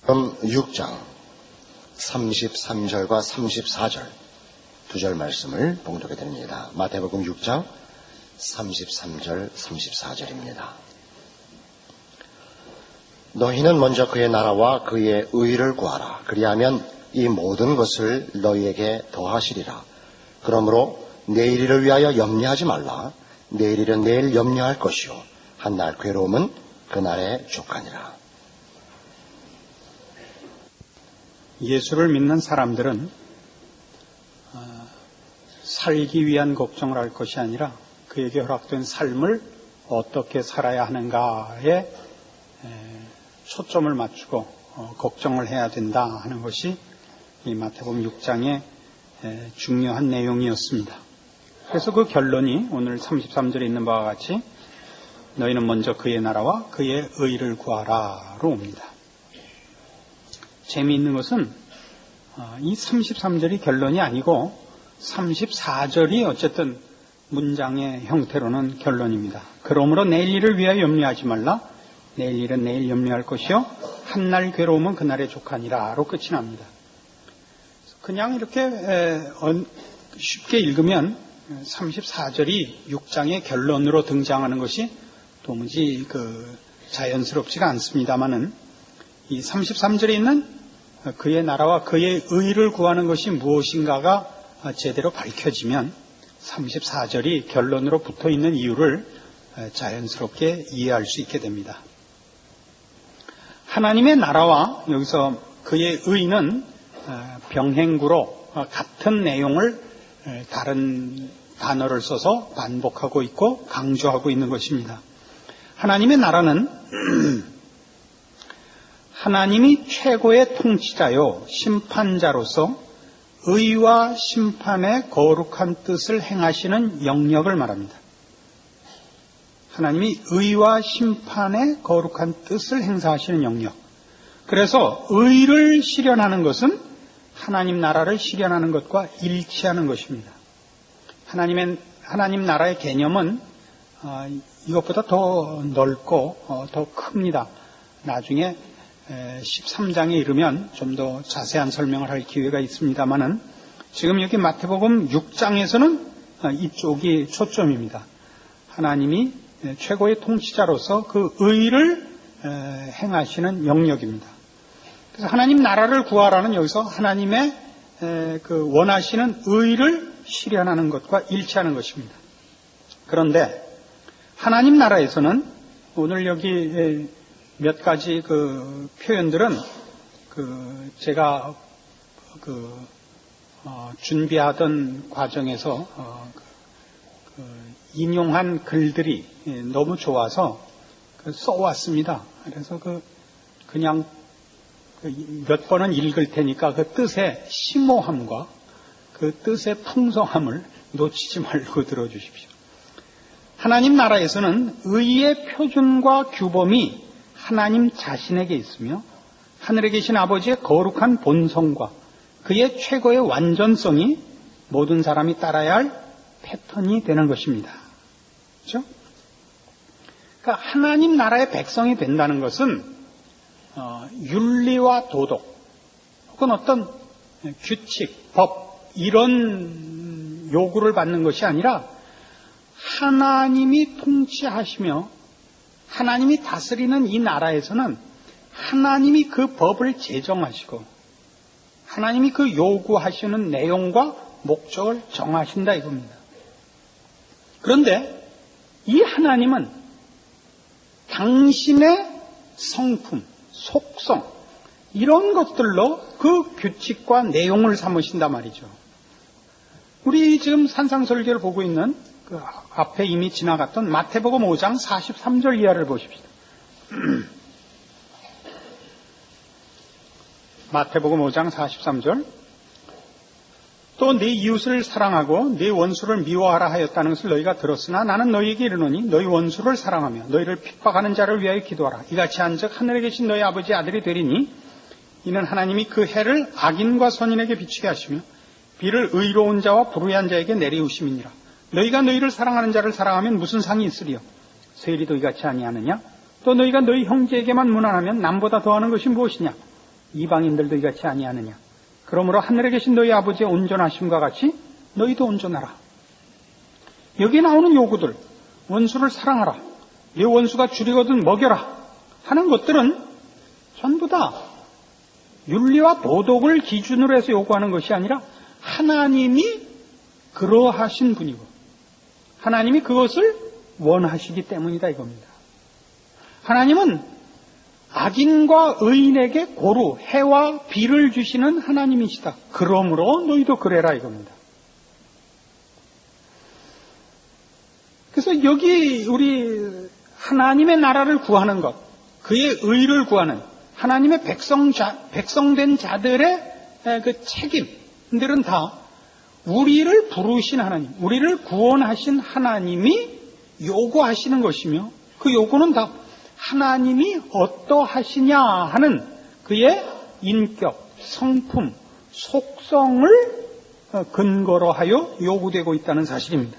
그럼 6장 33절과 34절 두 절 말씀을 봉독해 드립니다. 마태복음 6장 33절 34절입니다. 너희는 먼저 그의 나라와 그의 의를 구하라. 그리하면 이 모든 것을 너희에게 더하시리라. 그러므로 내일 일을 위하여 염려하지 말라. 내일 일은 내일 염려할 것이요 한날 괴로움은 그날에 족하니라. 예수를 믿는 사람들은 살기 위한 걱정을 할 것이 아니라 그에게 허락된 삶을 어떻게 살아야 하는가에 초점을 맞추고 걱정을 해야 된다 하는 것이 이 마태복음 6장의 중요한 내용이었습니다. 그래서 그 결론이 오늘 33절에 있는 바와 같이 너희는 먼저 그의 나라와 그의 의를 구하라로 옵니다. 재미있는 것은 이 33절이 결론이 아니고 34절이 어쨌든 문장의 형태로는 결론입니다. 그러므로 내일 일을 위하여 염려하지 말라. 내일 일은 내일 염려할 것이요 한날 괴로움은 그날에 족하니라로 끝이 납니다. 그냥 이렇게 쉽게 읽으면 34절이 6장의 결론으로 등장하는 것이 도무지 자연스럽지가 않습니다만은 이 33절에 있는 그의 나라와 그의 의를 구하는 것이 무엇인가가 제대로 밝혀지면 34절이 결론으로 붙어 있는 이유를 자연스럽게 이해할 수 있게 됩니다. 하나님의 나라와 여기서 그의 의는 병행구로 같은 내용을 다른 단어를 써서 반복하고 있고 강조하고 있는 것입니다. 하나님의 나라는 하나님이 최고의 통치자요 심판자로서 의와 심판의 거룩한 뜻을 행하시는 영역을 말합니다. 하나님이 의와 심판의 거룩한 뜻을 행사하시는 영역. 그래서 의를 실현하는 것은 하나님 나라를 실현하는 것과 일치하는 것입니다. 하나님 나라의 개념은 이것보다 더 넓고 더 큽니다. 나중에 13장에 이르면 좀 더 자세한 설명을 할 기회가 있습니다만은 지금 여기 마태복음 6장에서는 이쪽이 초점입니다. 하나님이 최고의 통치자로서 그 의를 행하시는 영역입니다. 그래서 하나님 나라를 구하라는 여기서 하나님의 그 원하시는 의를 실현하는 것과 일치하는 것입니다. 그런데 하나님 나라에서는 오늘 여기 몇 가지 그 표현들은 제가 준비하던 과정에서 인용한 글들이 너무 좋아서 써왔습니다. 그래서 그냥 몇 번은 읽을 테니까 그 뜻의 심오함과 그 뜻의 풍성함을 놓치지 말고 들어주십시오. 하나님 나라에서는 의의 표준과 규범이 하나님 자신에게 있으며 하늘에 계신 아버지의 거룩한 본성과 그의 최고의 완전성이 모든 사람이 따라야 할 패턴이 되는 것입니다. 그렇죠? 그러니까 하나님 나라의 백성이 된다는 것은 윤리와 도덕 혹은 어떤 규칙, 법 이런 요구를 받는 것이 아니라 하나님이 통치하시며 하나님이 다스리는 이 나라에서는 하나님이 그 법을 제정하시고 하나님이 그 요구하시는 내용과 목적을 정하신다 이겁니다. 그런데 이 하나님은 당신의 성품, 속성 이런 것들로 그 규칙과 내용을 삼으신단 말이죠. 우리 지금 산상설계를 보고 있는 그 앞에 이미 지나갔던 마태복음 5장 43절 이하를 보십시오. 마태복음 5장 43절 또 네 이웃을 사랑하고 네 원수를 미워하라 하였다는 것을 너희가 들었으나 나는 너희에게 이르노니 너희 원수를 사랑하며 너희를 핍박하는 자를 위하여 기도하라. 이같이 한즉 하늘에 계신 너희 아버지의 아들이 되리니 이는 하나님이 그 해를 악인과 선인에게 비추게 하시며 비를 의로운 자와 불의한 자에게 내리우심이니라. 너희가 너희를 사랑하는 자를 사랑하면 무슨 상이 있으리요? 세리도 이같이 아니하느냐? 또 너희가 너희 형제에게만 무난하면 남보다 더하는 것이 무엇이냐? 이방인들도 이같이 아니하느냐. 그러므로 하늘에 계신 너희 아버지의 온전하심과 같이 너희도 온전하라. 여기 나오는 요구들, 원수를 사랑하라, 네 원수가 줄이거든 먹여라 하는 것들은 전부 다 윤리와 도덕을 기준으로 해서 요구하는 것이 아니라 하나님이 그러하신 분이고 하나님이 그것을 원하시기 때문이다 이겁니다. 하나님은 악인과 의인에게 고루 해와 비를 주시는 하나님이시다. 그러므로 너희도 그래라 이겁니다. 그래서 여기 우리 하나님의 나라를 구하는 것, 그의 의를 구하는 하나님의 백성된 자들의 그 책임들은 다 우리를 부르신 하나님, 우리를 구원하신 하나님이 요구하시는 것이며 그 요구는 다 하나님이 어떠하시냐 하는 그의 인격, 성품, 속성을 근거로 하여 요구되고 있다는 사실입니다.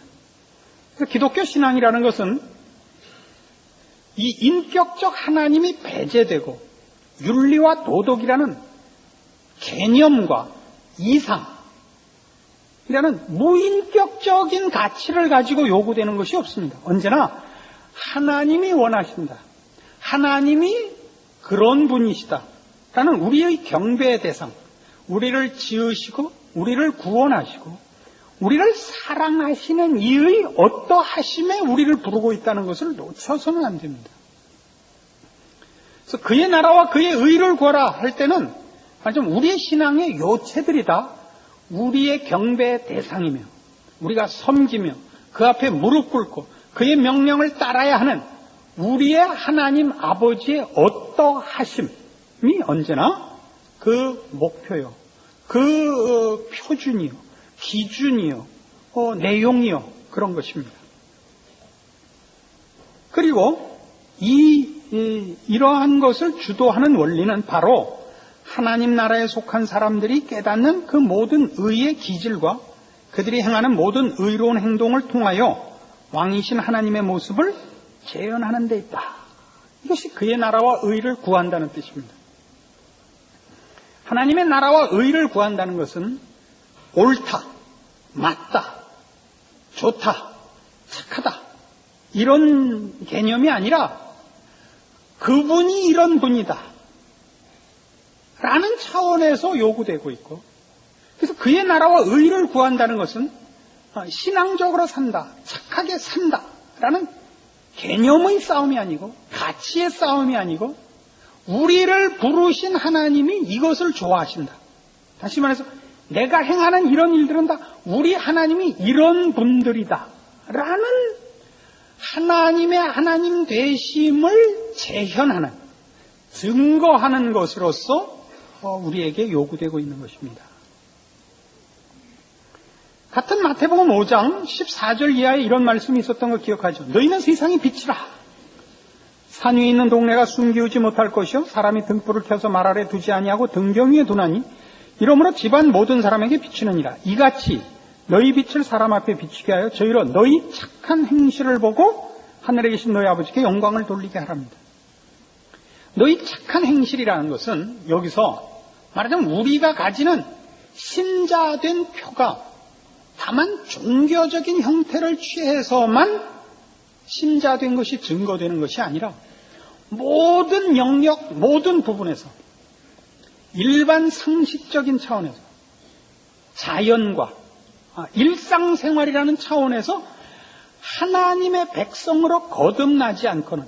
기독교 신앙이라는 것은 이 인격적 하나님이 배제되고 윤리와 도덕이라는 개념과 이상이라는 무인격적인 가치를 가지고 요구되는 것이 없습니다. 언제나 하나님이 원하신다. 하나님이 그런 분이시다. 라는 우리의 경배의 대상, 우리를 지으시고 우리를 구원하시고 우리를 사랑하시는 이의 어떠하심에 우리를 부르고 있다는 것을 놓쳐서는 안 됩니다. 그래서 그의 나라와 그의 의를 구하라 할 때는 좀 우리의 신앙의 요체들이 다 우리의 경배의 대상이며 우리가 섬기며 그 앞에 무릎 꿇고 그의 명령을 따라야 하는 우리의 하나님 아버지의 어떠하심이 언제나 그 목표요, 그 표준이요, 기준이요, 내용이요, 그런 것입니다. 그리고 이러한 것을 주도하는 원리는 바로 하나님 나라에 속한 사람들이 깨닫는 그 모든 의의 기질과 그들이 행하는 모든 의로운 행동을 통하여 왕이신 하나님의 모습을 재현하는 데 있다. 이것이 그의 나라와 의를 구한다는 뜻입니다. 하나님의 나라와 의를 구한다는 것은 옳다, 맞다, 좋다, 착하다 이런 개념이 아니라 그분이 이런 분이다 라는 차원에서 요구되고 있고, 그래서 그의 나라와 의를 구한다는 것은 신앙적으로 산다, 착하게 산다 라는 개념의 싸움이 아니고 가치의 싸움이 아니고 우리를 부르신 하나님이 이것을 좋아하신다. 다시 말해서 내가 행하는 이런 일들은 다 우리 하나님이 이런 분들이다 라는 하나님의 하나님 되심을 재현하는, 증거하는 것으로서 우리에게 요구되고 있는 것입니다. 같은 마태복음 5장 14절 이하에 이런 말씀이 있었던 걸 기억하죠. 너희는 세상의 빛이라. 산 위에 있는 동네가 숨기우지 못할 것이요 사람이 등불을 켜서 말 아래 두지 아니하고 등경 위에 두나니 이러므로 집안 모든 사람에게 비추느니라. 이같이 너희 빛을 사람 앞에 비추게 하여 저희로 너희 착한 행실을 보고 하늘에 계신 너희 아버지께 영광을 돌리게 하랍니다. 너희 착한 행실이라는 것은 여기서 말하자면 우리가 가지는 신자된 표가 다만 종교적인 형태를 취해서만 신자된 것이 증거되는 것이 아니라 모든 영역, 모든 부분에서 일반 상식적인 차원에서 자연과 일상생활이라는 차원에서 하나님의 백성으로 거듭나지 않고는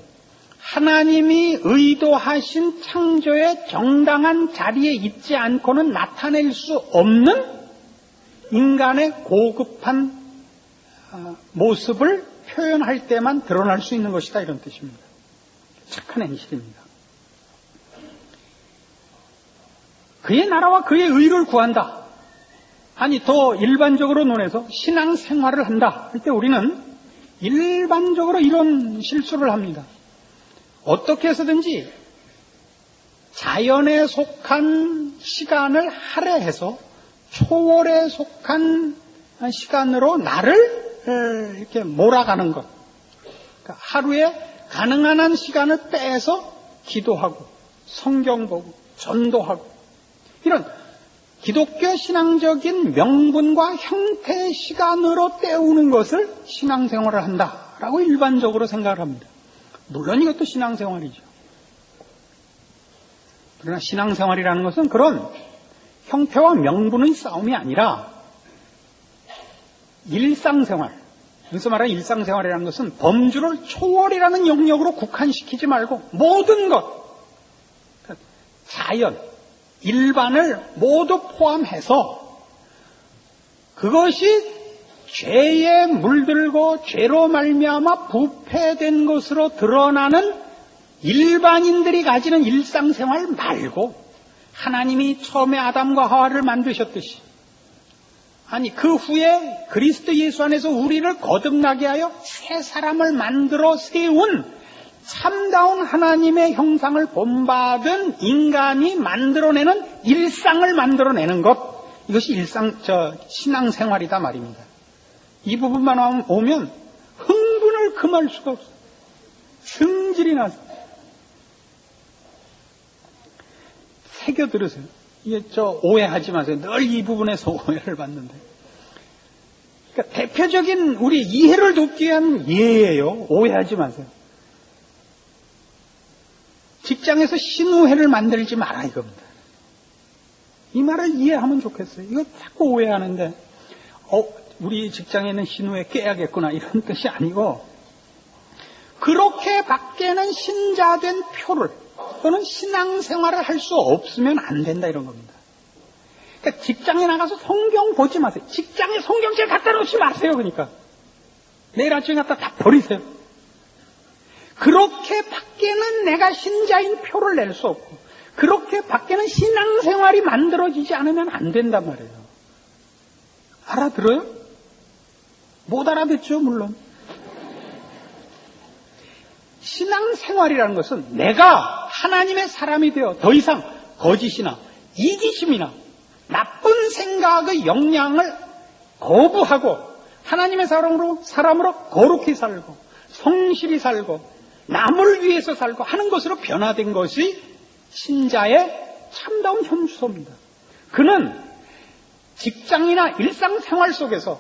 하나님이 의도하신 창조의 정당한 자리에 있지 않고는 나타낼 수 없는 인간의 고급한 모습을 표현할 때만 드러날 수 있는 것이다, 이런 뜻입니다. 착한 행실입니다. 그의 나라와 그의 의를 구한다. 아니, 더 일반적으로 논해서 신앙생활을 한다 할 때 우리는 일반적으로 이런 실수를 합니다. 어떻게 해서든지 자연에 속한 시간을 할애해서 초월에 속한 시간으로 나를 이렇게 몰아가는 것. 그러니까 하루에 가능한 한 시간을 빼서 기도하고 성경 보고 전도하고 이런 기독교 신앙적인 명분과 형태 시간으로 때우는 것을 신앙생활을 한다라고 일반적으로 생각을 합니다. 물론 이것도 신앙생활이죠. 그러나 신앙생활이라는 것은 그런 형태와 명분의 싸움이 아니라 일상생활, 여기서 말하는 일상생활이라는 것은 범주를 초월이라는 영역으로 국한시키지 말고 모든 것, 자연, 일반을 모두 포함해서 그것이 죄에 물들고 죄로 말미암아 부패된 것으로 드러나는 일반인들이 가지는 일상생활 말고 하나님이 처음에 아담과 하와를 만드셨듯이 아니 그 후에 그리스도 예수 안에서 우리를 거듭나게 하여 새 사람을 만들어 세운 참다운 하나님의 형상을 본받은 인간이 만들어내는 일상을 만들어내는 것, 이것이 신앙생활이다 말입니다. 이 부분만 오면 흥분을 금할 수가 없어요. 승질이 나서 새겨 들으세요. 이게 오해하지 마세요. 늘 이 부분에서 오해를 받는데. 그러니까 대표적인 우리 이해를 돕기 위한 예예요. 오해하지 마세요. 직장에서 신우회를 만들지 마라 이겁니다. 이 말을 이해하면 좋겠어요. 이거 자꾸 오해하는데 우리 직장에는 신우회 깨야겠구나 이런 뜻이 아니고 그렇게 밖에는 신자된 표를 또는 신앙생활을 할 수 없으면 안 된다 이런 겁니다. 그러니까 직장에 나가서 성경 보지 마세요. 직장에 성경책 갖다 놓지 마세요. 그러니까 내일 아침에 갖다 다 버리세요. 그렇게 밖에는 내가 신자인 표를 낼 수 없고 그렇게 밖에는 신앙생활이 만들어지지 않으면 안 된단 말이에요. 알아들어요? 못 알아듣죠 물론. 신앙생활이라는 것은 내가 하나님의 사람이 되어 더 이상 거짓이나 이기심이나 나쁜 생각의 영향을 거부하고 하나님의 사람으로 거룩히 살고 성실히 살고 남을 위해서 살고 하는 것으로 변화된 것이 신자의 참다운 현주소입니다. 그는 직장이나 일상생활 속에서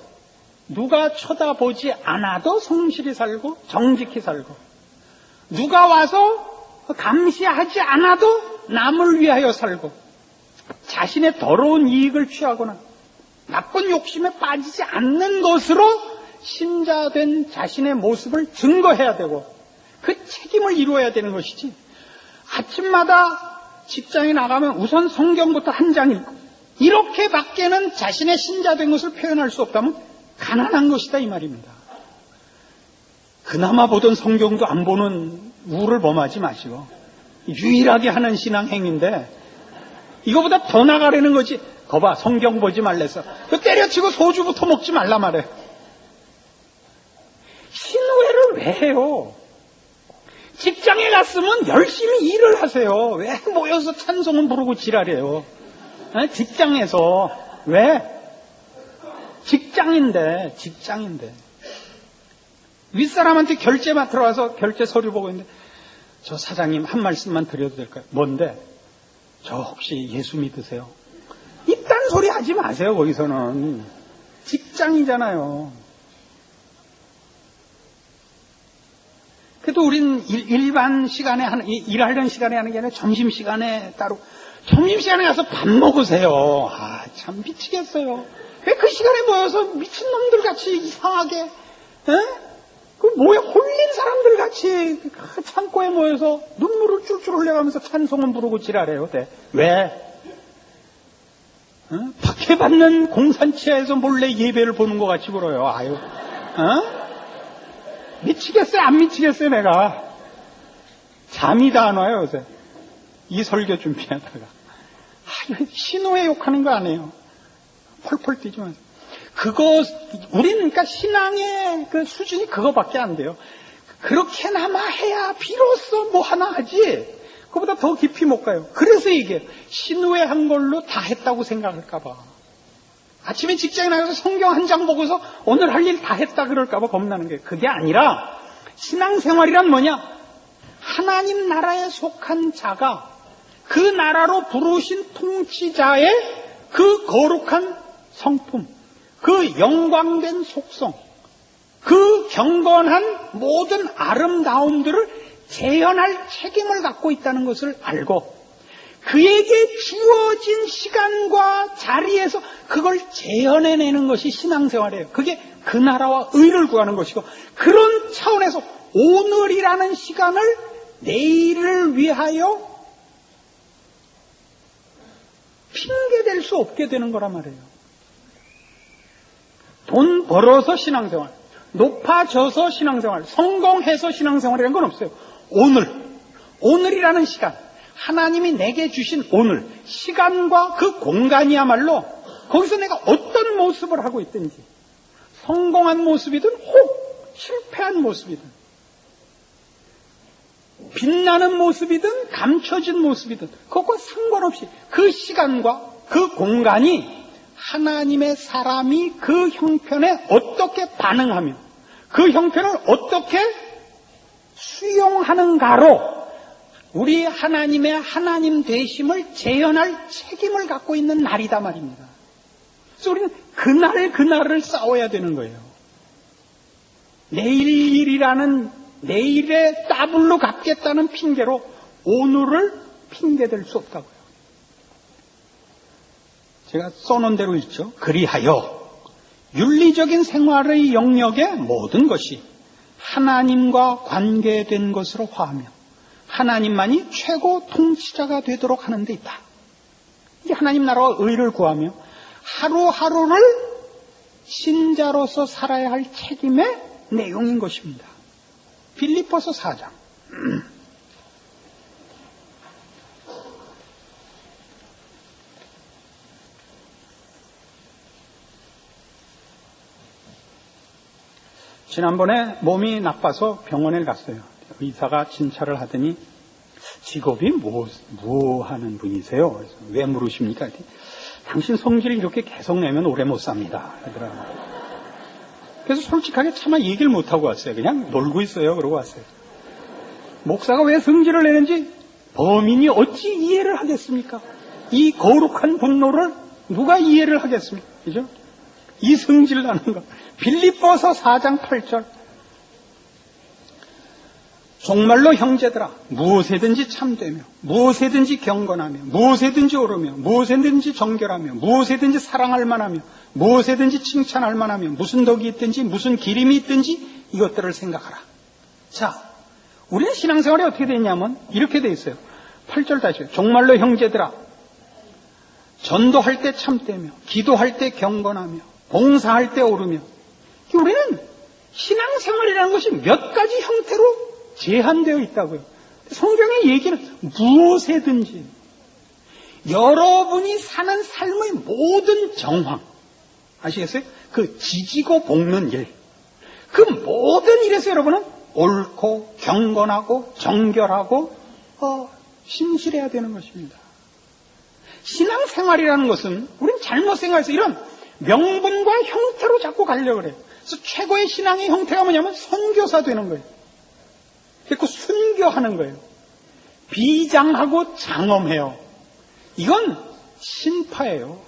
누가 쳐다보지 않아도 성실히 살고 정직히 살고 누가 와서 감시하지 않아도 남을 위하여 살고 자신의 더러운 이익을 취하거나 나쁜 욕심에 빠지지 않는 것으로 신자된 자신의 모습을 증거해야 되고 그 책임을 이루어야 되는 것이지 아침마다 직장에 나가면 우선 성경부터 한 장 읽고 이렇게 밖에는 자신의 신자된 것을 표현할 수 없다면 가난한 것이다 이 말입니다. 그나마 보던 성경도 안 보는 우를 범하지 마시고 유일하게 하는 신앙행위인데 이거보다 더 나가려는 거지. 거봐 성경 보지 말래서 때려치고 소주부터 먹지 말라 말해. 신우회를 왜 해요? 직장에 갔으면 열심히 일을 하세요. 왜 모여서 찬송은 부르고 지랄해요? 직장에서 왜? 직장인데 윗사람한테 결제 맡으러 와서 결제 서류 보고 있는데 저 사장님 한 말씀만 드려도 될까요? 뭔데? 저 혹시 예수 믿으세요? 이딴 소리 하지 마세요. 거기서는 직장이잖아요. 그래도 우린 일반 시간에 일하려는 시간에 하는 게 아니라 점심시간에 따로 점심시간에 가서 밥 먹으세요. 참 미치겠어요. 왜 그 시간에 모여서 미친놈들 같이 이상하게 뭐에 홀린 사람들 같이 그 창고에 모여서 눈물을 쫄쫄 흘려가면서 찬송은 부르고 지랄해요. 왜? 박해 받는 공산치하에서 몰래 예배를 보는 것 같이 불어요. 아유, 미치겠어요? 안 미치겠어요? 내가 잠이 다 안 와요 요새. 이 설교 준비하다가 신호에 욕하는 거 아니에요. 펄펄 뛰지 마세요. 우리는 그러니까 신앙의 그 수준이 그거밖에 안 돼요. 그렇게나마 해야 비로소 뭐 하나 하지. 그보다 더 깊이 못 가요. 그래서 이게 신우회 한 걸로 다 했다고 생각할까봐. 아침에 직장에 나가서 성경 한 장 보고서 오늘 할 일 다 했다 그럴까봐 겁나는 거예요. 그게 아니라 신앙생활이란 뭐냐? 하나님 나라에 속한 자가 그 나라로 부르신 통치자의 그 거룩한 성품, 그 영광된 속성, 그 경건한 모든 아름다움들을 재현할 책임을 갖고 있다는 것을 알고 그에게 주어진 시간과 자리에서 그걸 재현해내는 것이 신앙생활이에요. 그게 그 나라와 의를 구하는 것이고, 그런 차원에서 오늘이라는 시간을 내일을 위하여 핑계댈 수 없게 되는 거란 말이에요. 돈 벌어서 신앙생활, 높아져서 신앙생활, 성공해서 신앙생활이라는 건 없어요. 오늘이라는 시간, 하나님이 내게 주신 오늘, 시간과 그 공간이야말로 거기서 내가 어떤 모습을 하고 있든지, 성공한 모습이든 혹 실패한 모습이든, 빛나는 모습이든 감춰진 모습이든 그것과 상관없이 그 시간과 그 공간이 하나님의 사람이 그 형편에 어떻게 반응하며 그 형편을 어떻게 수용하는가로 우리 하나님의 하나님 되심을 재현할 책임을 갖고 있는 날이다 말입니다. 그래서 우리는 그날을 싸워야 되는 거예요. 내일이라는 내일에 더블로 갚겠다는 핑계로 오늘을 핑계댈 수 없다고요. 제가 써놓은 대로 있죠. 그리하여 윤리적인 생활의 영역의 모든 것이 하나님과 관계된 것으로 화하며 하나님만이 최고 통치자가 되도록 하는 데 있다. 이게 하나님 나라와 의를 구하며 하루하루를 신자로서 살아야 할 책임의 내용인 것입니다. 빌립보서 4장. 지난번에 몸이 나빠서 병원에 갔어요. 의사가 진찰을 하더니 직업이 뭐 하는 분이세요? 그래서 왜 물으십니까? 당신 성질이 이렇게 계속 내면 오래 못 삽니다. 그러더라고요. 그래서 솔직하게 차마 얘기를 못하고 왔어요. 그냥 놀고 있어요. 그러고 왔어요. 목사가 왜 성질을 내는지 범인이 어찌 이해를 하겠습니까? 이 거룩한 분노를 누가 이해를 하겠습니까? 그죠? 이 성질 나는 거. 빌립보서 4장 8절. 정말로 형제들아, 무엇에든지 참되며, 무엇에든지 경건하며, 무엇에든지 오르며, 무엇에든지 정결하며, 무엇에든지 사랑할 만하며, 무엇에든지 칭찬할 만하며, 무슨 덕이 있든지, 무슨 기림이 있든지 이것들을 생각하라. 자, 우리의 신앙생활이 어떻게 되냐면 이렇게 돼 있어요. 8절 다시. 정말로 형제들아, 전도할 때 참되며, 기도할 때 경건하며, 봉사할 때 오르며. 우리는 신앙생활이라는 것이 몇 가지 형태로 제한되어 있다고요. 성경의 얘기는 무엇에든지 여러분이 사는 삶의 모든 정황 아시겠어요? 그 지지고 볶는 일, 그 모든 일에서 여러분은 옳고 경건하고 정결하고 신실해야 되는 것입니다. 신앙생활이라는 것은 우리는 잘못 생각해서 이런 명분과 형태로 자꾸 가려고 그래요. 그래서 최고의 신앙의 형태가 뭐냐면 선교사 되는 거예요. 그 순교하는 거예요. 비장하고 장엄해요. 이건 신파예요.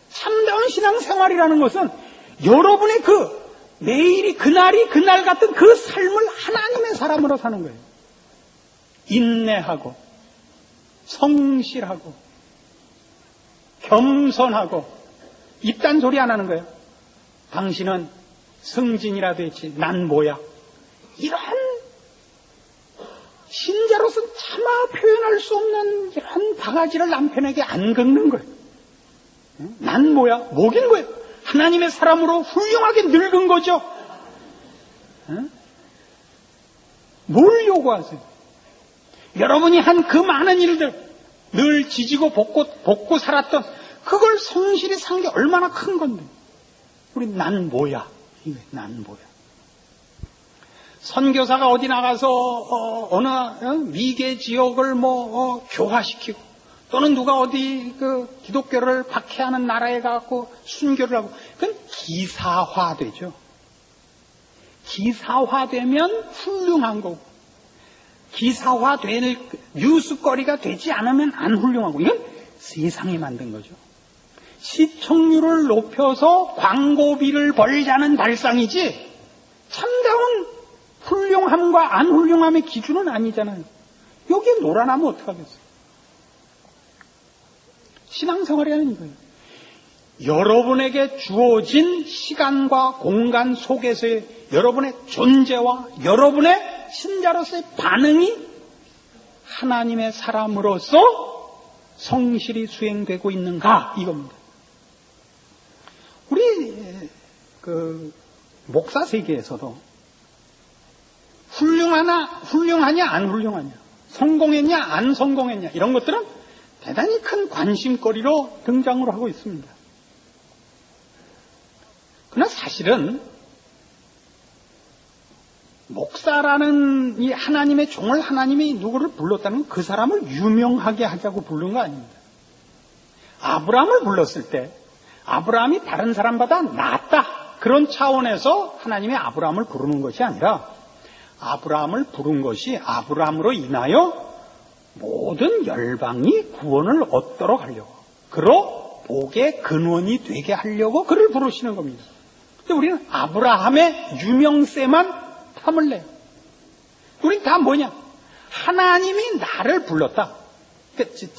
참다운 신앙생활이라는 것은 여러분의 내일이 그날이 그날 같은 그 삶을 하나님의 사람으로 사는 거예요. 인내하고 성실하고 겸손하고 입단 소리 안 하는 거예요. 당신은 승진이라도 했지 난 뭐야. 이런 신자로서는 차마 표현할 수 없는 이런 바가지를 남편에게 안 긁는 거예요. 난 뭐야? 뭐긴 거예요? 하나님의 사람으로 훌륭하게 늙은 거죠. 뭘 요구하세요? 여러분이 한 그 많은 일들, 늘 지지고 볶고 살았던 그걸 성실히 산 게 얼마나 큰 건데. 우리 난 뭐야? 이게 난 뭐야? 선교사가 어디 나가서 어느 미개 지역을 교화시키고 또는 누가 어디 기독교를 박해하는 나라에 가고 순교를 하고 그건 기사화되죠. 기사화되면 훌륭한 거고 기사화될 뉴스거리가 되지 않으면 안 훌륭하고, 이건 세상이 만든 거죠. 시청률을 높여서 광고비를 벌자는 발상이지 참다운 훌륭함과 안 훌륭함의 기준은 아니잖아요. 여기에 놀아나면 어떡하겠어요? 신앙생활이라는 이거예요. 여러분에게 주어진 시간과 공간 속에서의 여러분의 존재와 여러분의 신자로서의 반응이 하나님의 사람으로서 성실히 수행되고 있는가, 이겁니다. 우리 목사 세계에서도 훌륭하냐 안 훌륭하냐, 성공했냐 안 성공했냐, 이런 것들은 대단히 큰 관심거리로 등장을 하고 있습니다. 그러나 사실은 목사라는 이 하나님의 종을, 하나님이 누구를 불렀다는 건 그 사람을 유명하게 하자고 부른 거 아닙니다. 아브라함을 불렀을 때 아브라함이 다른 사람보다 낫다, 그런 차원에서 하나님이 아브라함을 부르는 것이 아니라 아브라함을 부른 것이 아브라함으로 인하여 모든 열방이 구원을 얻도록 하려고, 그로 복의 근원이 되게 하려고 그를 부르시는 겁니다. 근데 우리는 아브라함의 유명세만 탐을 내요. 우린 다 뭐냐? 하나님이 나를 불렀다.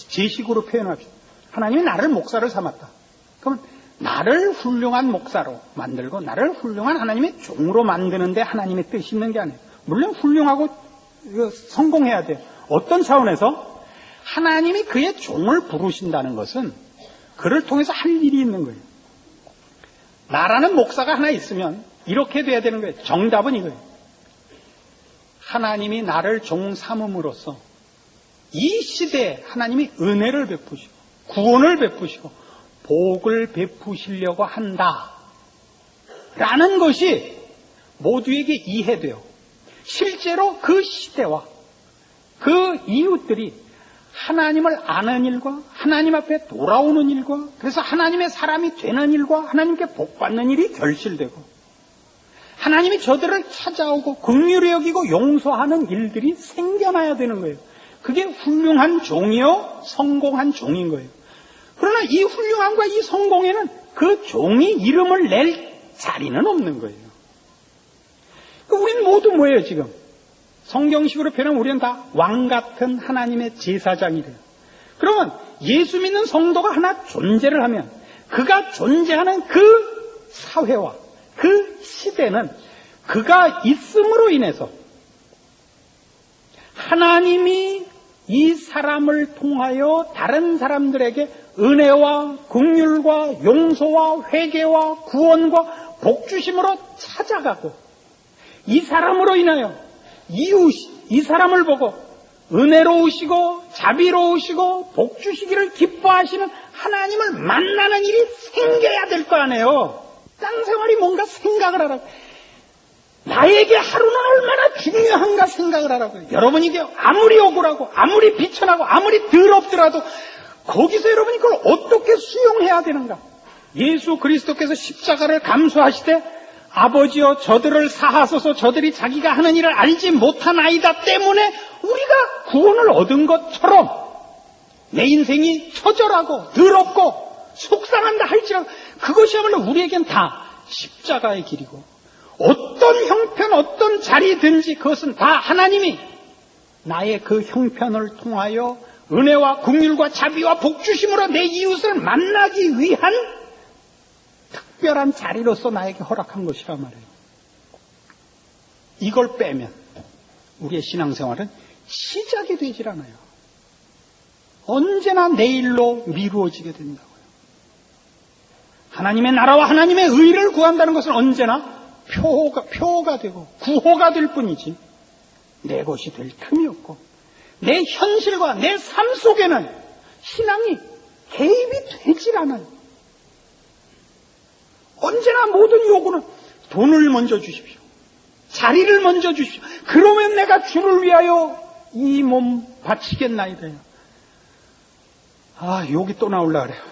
제 식으로 표현합시다. 하나님이 나를 목사를 삼았다. 그러면 나를 훌륭한 목사로 만들고 나를 훌륭한 하나님의 종으로 만드는데 하나님의 뜻이 있는 게 아니에요. 물론 훌륭하고 성공해야 돼요. 어떤 차원에서? 하나님이 그의 종을 부르신다는 것은 그를 통해서 할 일이 있는 거예요. 나라는 목사가 하나 있으면 이렇게 돼야 되는 거예요. 정답은 이거예요. 하나님이 나를 종 삼음으로써 이 시대에 하나님이 은혜를 베푸시고 구원을 베푸시고 복을 베푸시려고 한다 라는 것이 모두에게 이해돼요. 실제로 그 시대와 그 이웃들이 하나님을 아는 일과 하나님 앞에 돌아오는 일과 그래서 하나님의 사람이 되는 일과 하나님께 복받는 일이 결실되고 하나님이 저들을 찾아오고 긍휼히 여기고 용서하는 일들이 생겨나야 되는 거예요. 그게 훌륭한 종이요 성공한 종인 거예요. 그러나 이 훌륭함과 이 성공에는 그 종이 이름을 낼 자리는 없는 거예요. 우리는 모두 뭐예요 지금? 성경식으로 표현하면 우리는 다 왕같은 하나님의 제사장이 돼요. 그러면 예수 믿는 성도가 하나 존재를 하면 그가 존재하는 그 사회와 그 시대는 그가 있음으로 인해서 하나님이 이 사람을 통하여 다른 사람들에게 은혜와 긍휼과 용서와 회개와 구원과 복주심으로 찾아가고 이 사람으로 인하여 이웃이 이 사람을 보고 은혜로우시고 자비로우시고 복주시기를 기뻐하시는 하나님을 만나는 일이 생겨야 될 거 아니에요. 땅생활이 뭔가 생각을 하라고. 나에게 하루는 얼마나 중요한가 생각을 하라고요. 여러분이 이게 아무리 억울하고 아무리 비천하고 아무리 더럽더라도 거기서 여러분이 그걸 어떻게 수용해야 되는가. 예수 그리스도께서 십자가를 감수하시되 아버지여 저들을 사하소서 저들이 자기가 하는 일을 알지 못하나이다 때문에 우리가 구원을 얻은 것처럼 내 인생이 처절하고 더럽고 속상한다 할지라도 그것이야말로 우리에겐 다 십자가의 길이고 어떤 형편 어떤 자리든지 그것은 다 하나님이 나의 그 형편을 통하여 은혜와 긍휼과 자비와 복주심으로 내 이웃을 만나기 위한 특별한 자리로서 나에게 허락한 것이란 말이에요. 이걸 빼면 우리의 신앙생활은 시작이 되질 않아요. 언제나 내일로 미루어지게 된다고요. 하나님의 나라와 하나님의 의를 구한다는 것은 언제나 표가 되고 구호가 될 뿐이지 내 것이 될 틈이 없고 내 현실과 내 삶 속에는 신앙이 개입이 되질 않아요. 언제나 모든 요구는 돈을 먼저 주십시오. 자리를 먼저 주십시오. 그러면 내가 주를 위하여 이 몸 바치겠나이다. 욕이 또 나오려고 그래요.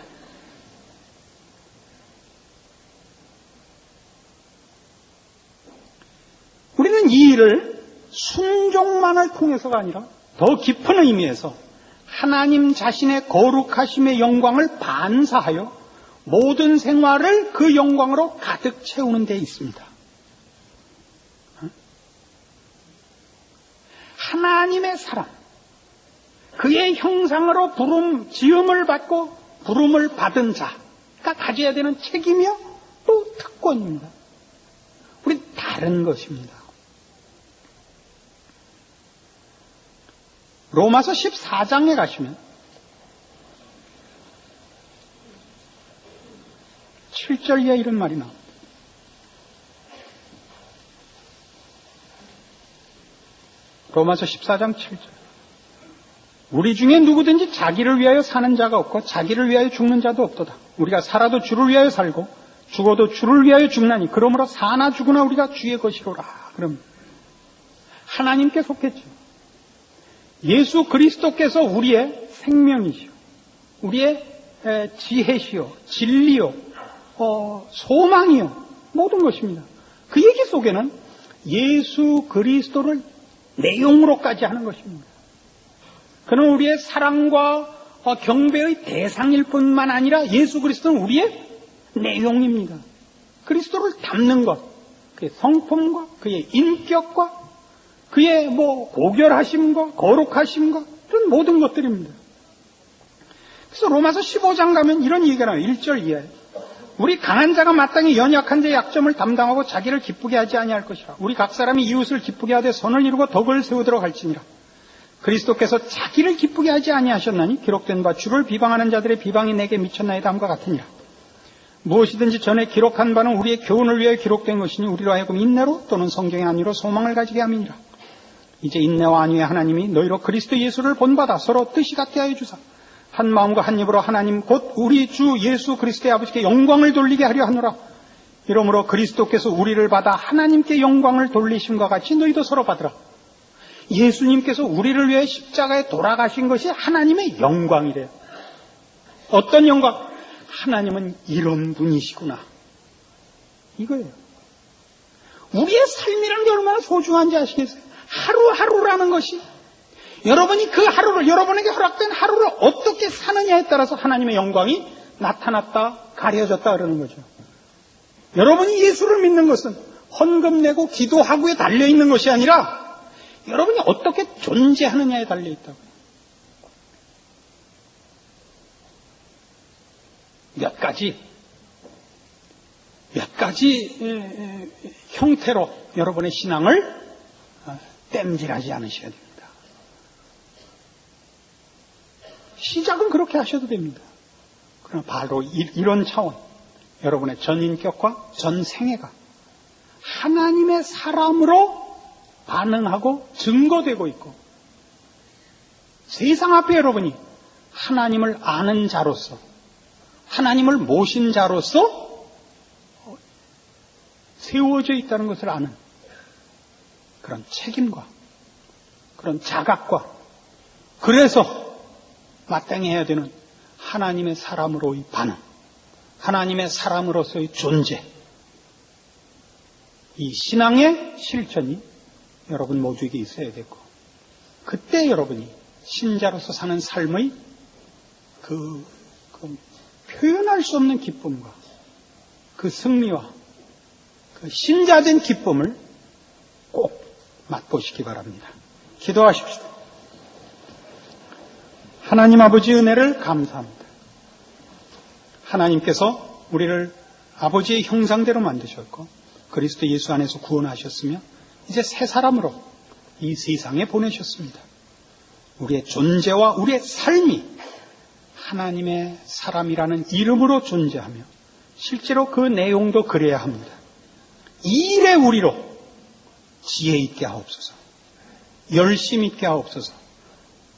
우리는 이 일을 순종만을 통해서가 아니라 더 깊은 의미에서 하나님 자신의 거룩하심의 영광을 반사하여 모든 생활을 그 영광으로 가득 채우는 데 있습니다. 하나님의 사람, 그의 형상으로 지음을 받고 부름을 받은 자가 가져야 되는 책임이요 또 특권입니다. 우리 다른 것입니다. 로마서 14장에 가시면 7절에 이런 말이 나옵니다. 로마서 14장 7절. 우리 중에 누구든지 자기를 위하여 사는 자가 없고 자기를 위하여 죽는 자도 없도다. 우리가 살아도 주를 위하여 살고 죽어도 주를 위하여 죽나니 그러므로 사나 죽으나 우리가 주의 것이로라. 그럼 하나님께 속했죠. 예수 그리스도께서 우리의 생명이시오, 우리의 지혜시오, 진리요, 소망이요, 모든 것입니다. 그 얘기 속에는 예수 그리스도를 내용으로까지 하는 것입니다. 그는 우리의 사랑과 경배의 대상일 뿐만 아니라 예수 그리스도는 우리의 내용입니다. 그리스도를 담는 것, 그의 성품과 그의 인격과 그의 고결하심과 거룩하심과 이런 모든 것들입니다. 그래서 로마서 15장 가면 이런 얘기가 나와요. 1절 이하에. 우리 강한 자가 마땅히 연약한 자의 약점을 담당하고 자기를 기쁘게 하지 아니할 것이라. 우리 각 사람이 이웃을 기쁘게 하되 선을 이루고 덕을 세우도록 할지니라. 그리스도께서 자기를 기쁘게 하지 아니하셨나니 기록된 바 주를 비방하는 자들의 비방이 내게 미쳤나이다 함과 같으니라. 무엇이든지 전에 기록한 바는 우리의 교훈을 위하여 기록된 것이니 우리로 하여금 인내로 또는 성경의 안위로 소망을 가지게 함이니라. 이제 인내와 안위의 하나님이 너희로 그리스도 예수를 본받아 서로 뜻이 같게 하여 주사 한 마음과 한 입으로 하나님 곧 우리 주 예수 그리스도의 아버지께 영광을 돌리게 하려 하노라. 이러므로 그리스도께서 우리를 받아 하나님께 영광을 돌리심과 같이 너희도 서로 받으라. 예수님께서 우리를 위해 십자가에 돌아가신 것이 하나님의 영광이래요. 어떤 영광? 하나님은 이런 분이시구나. 이거예요. 우리의 삶이라는 게 얼마나 소중한지 아시겠어요? 하루하루라는 것이 여러분이 그 하루를, 여러분에게 허락된 하루를 어떻게 사느냐에 따라서 하나님의 영광이 나타났다, 가려졌다 그러는 거죠. 여러분이 예수를 믿는 것은 헌금 내고 기도하고에 달려있는 것이 아니라 여러분이 어떻게 존재하느냐에 달려있다고요. 몇 가지 형태로 여러분의 신앙을 땜질하지 않으셔야 됩니다. 시작은 그렇게 하셔도 됩니다. 그러나 바로 이런 차원, 여러분의 전인격과 전생애가 하나님의 사람으로 반응하고 증거되고 있고 세상 앞에 여러분이 하나님을 아는 자로서 하나님을 모신 자로서 세워져 있다는 것을 아는 그런 책임과 그런 자각과 그래서 마땅히 해야 되는 하나님의 사람으로의 반응, 하나님의 사람으로서의 존재, 이 신앙의 실천이 여러분 모두에게 있어야 되고 그때 여러분이 신자로서 사는 삶의 그 표현할 수 없는 기쁨과 그 승리와 그 신자된 기쁨을 꼭 맛보시기 바랍니다. 기도하십시다. 하나님 아버지 은혜를 감사합니다. 하나님께서 우리를 아버지의 형상대로 만드셨고 그리스도 예수 안에서 구원하셨으며 이제 새 사람으로 이 세상에 보내셨습니다. 우리의 존재와 우리의 삶이 하나님의 사람이라는 이름으로 존재하며 실제로 그 내용도 그래야 합니다. 이 일에 우리로 지혜 있게 하옵소서, 열심 있게 하옵소서,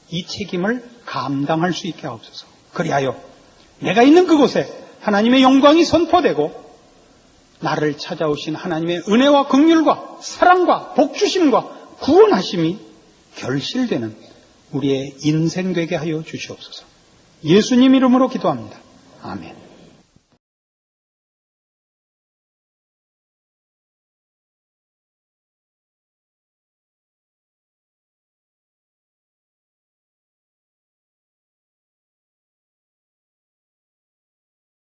이 책임을 감당할 수 있게 하옵소서. 그리하여 내가 있는 그곳에 하나님의 영광이 선포되고 나를 찾아오신 하나님의 은혜와 긍휼과 사랑과 복주심과 구원하심이 결실되는 우리의 인생 되게 하여 주시옵소서. 예수님 이름으로 기도합니다. 아멘.